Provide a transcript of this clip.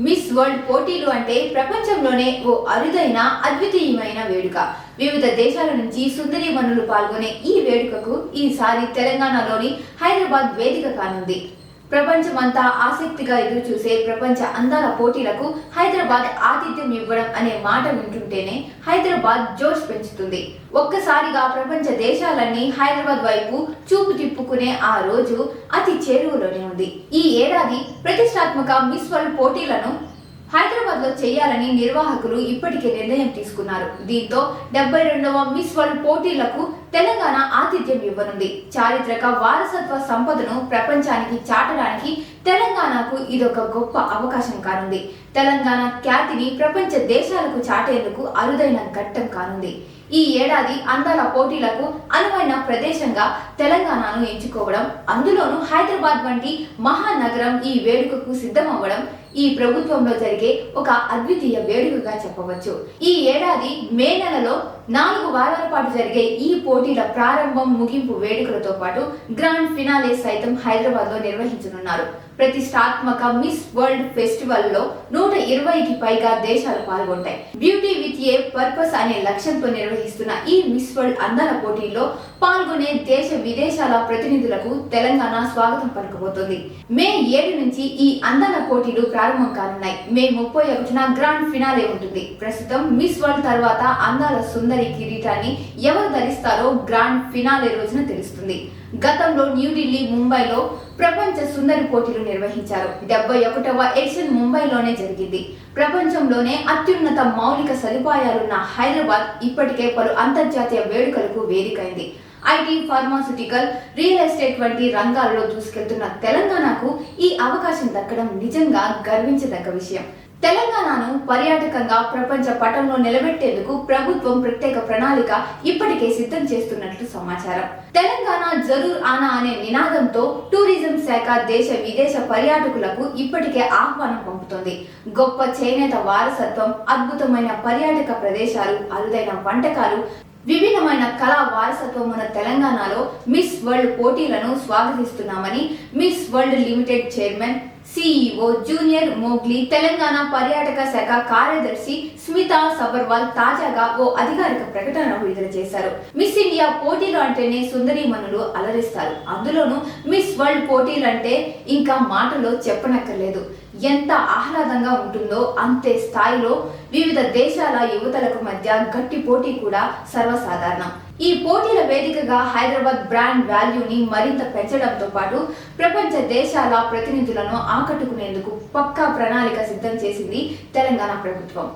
Miss world పోటీలు అంటే ప్రపంచంలోనే ఓ అరుదైన అద్వితీయమైన వేడుక. వివిధ దేశాల నుంచి సుందరీమణులు పాల్గొనే ఈ వేడుకకు ఈసారి తెలంగాణలోని హైదరాబాద్ వేదిక కానుంది. ప్రపంచమంతా ఆసక్తిగా ఎదురుచూసే ప్రపంచ అందాల పోటీలకు హైదరాబాద్ ఆతిథ్యం ఇవ్వడం అనే మాట వింటుంటేనే హైదరాబాద్ జోష్ పెంచుతుంది. ఒక్కసారిగా ప్రపంచ దేశాలన్నీ హైదరాబాద్ వైపు చూపు తిప్పుకునే ఆ రోజు అతి చేరువలోనే ఉంది. ఈ ఏడాది ప్రతిష్టాత్మక మిస్ వరల్డ్ పోటీలను హైదరాబాద్ లో చేయాలని నిర్వాహకులు ఇప్పటికే నిర్ణయం తీసుకున్నారు. దీంతో 72వ మిస్ వరల్డ్ పోటీలకు తెలంగాణ ఆతిథ్యం ఇవ్వనుంది. చారిత్రక వారసత్వ సంపదను ప్రపంచానికి చాటడానికి తెలంగాణకు ఇదొక గొప్ప అవకాశం కానుంది. తెలంగాణ ఖ్యాతిని ప్రపంచ దేశాలకు చాటేందుకు అరుదైన ఘట్టం కానుంది. ఈ ఏడాది అందాల పోటీలకు అనువైన ప్రదేశంగా తెలంగాణను ఎంచుకోవడం, అందులోనూ హైదరాబాద్ వంటి మహానగరం ఈ వేడుకకు సిద్ధమవ్వడం ఈ ప్రభుత్వంలో జరిగే ఒక అద్వితీయ వేడుకగా చెప్పవచ్చు. ఈ ఏడాది మే నెలలో 4 వారాల పాటు జరిగే ఈ పోటీల ప్రారంభం, ముగింపు వేడుకలతో పాటు గ్రాండ్ ఫినాలే సైతం హైదరాబాద్ లో నిర్వహించనున్నారు. ప్రతిష్టాత్మక మిస్ వరల్డ్ ఫెస్టివల్ లో 120కి పైగా దేశాలు పాల్గొంటాయి. బ్యూటీ విత్ ఏ పర్పస్ అనే లక్ష్యంతో నిర్వహిస్తున్న ఈ మిస్ వరల్డ్ అందాల పోటీల్లో పాల్గొనే దేశ విదేశాల ప్రతినిధులకు తెలంగాణ స్వాగతం పలకబోతోంది. మే 7 నుంచి ఈ అందాల పోటీలు ప్రారంభం కానున్నాయి. మే 31న గ్రాండ్ ఫినాలే ఉంటుంది. ప్రస్తుతం మిస్ వరల్డ్ తర్వాత అందాల సుందరి కిరీటాన్ని ఎవరు ధరిస్తారో గ్రాండ్ ఫినాలే రోజున తెలుస్తుంది. గతంలో న్యూఢిల్లీ, ముంబైలో ప్రపంచ సుందరి పోటీలు నిర్వహించారు. 71వ ఎడిషన్ ముంబైలోనే జరిగింది. ప్రపంచంలోనే అత్యున్నత మౌలిక సదుపాయాలున్న హైదరాబాద్ ఇప్పటికే పలు అంతర్జాతీయ వేడుకలకు వేదికైంది. ఐటీ, ఫార్మాస్యూటికల్, రియల్ ఎస్టేట్ వంటి రంగాల్లో దూసుకెళ్తున్న తెలంగాణకు ఈ అవకాశం దక్కడం నిజంగా గర్వించదగ్గ విషయం. తెలంగాణను పర్యాటకంగా ప్రపంచ పటంలో నిలబెట్టేందుకు ప్రభుత్వం ప్రత్యేక ప్రణాళిక ఇప్పటికే సిద్ధం చేస్తున్నట్లు సమాచారం. తెలంగాణ జరూర్ ఆనా అనే నినాదంతో టూరిజం శాఖ దేశ విదేశ పర్యాటకులకు ఇప్పటికే ఆహ్వానం పంపుతోంది. గొప్ప చేనేత వారసత్వం, అద్భుతమైన పర్యాటక ప్రదేశాలు, అరుదైన వంటకాలు, విభిన్నమైన కళా వారసత్వం ఉన్న తెలంగాణలో మిస్ వరల్డ్ పోటీలను స్వాగతిస్తున్నామని Miss World Limited chairman, CEO Julia Morley, Telangana పర్యాటక శాఖ కార్యదర్శి స్మితా సబర్వాల్ తాజాగా ఓ అధికారిక ప్రకటన విడుదల చేశారు. మిస్ ఇండియా పోటీలు అంటేనే సుందరీమణులు అలరిస్తారు. అందులోనూ మిస్ వరల్డ్ పోటీలు అంటే ఇంకా మాటలో చెప్పనక్కర్లేదు. ఎంత ఆహ్లాదంగా ఉంటుందో అంతే స్థాయిలో వివిధ దేశాల యువతలకు మధ్య గట్టి పోటీ కూడా సర్వసాధారణం. ఈ పోటీల వేదికగా హైదరాబాద్ బ్రాండ్ వాల్యూని మరింత పెంచడంతో పాటు ప్రపంచ దేశాల ప్రతినిధులను ఆకట్టుకునేందుకు పక్కా ప్రణాళిక సిద్ధం చేసింది తెలంగాణ ప్రభుత్వం.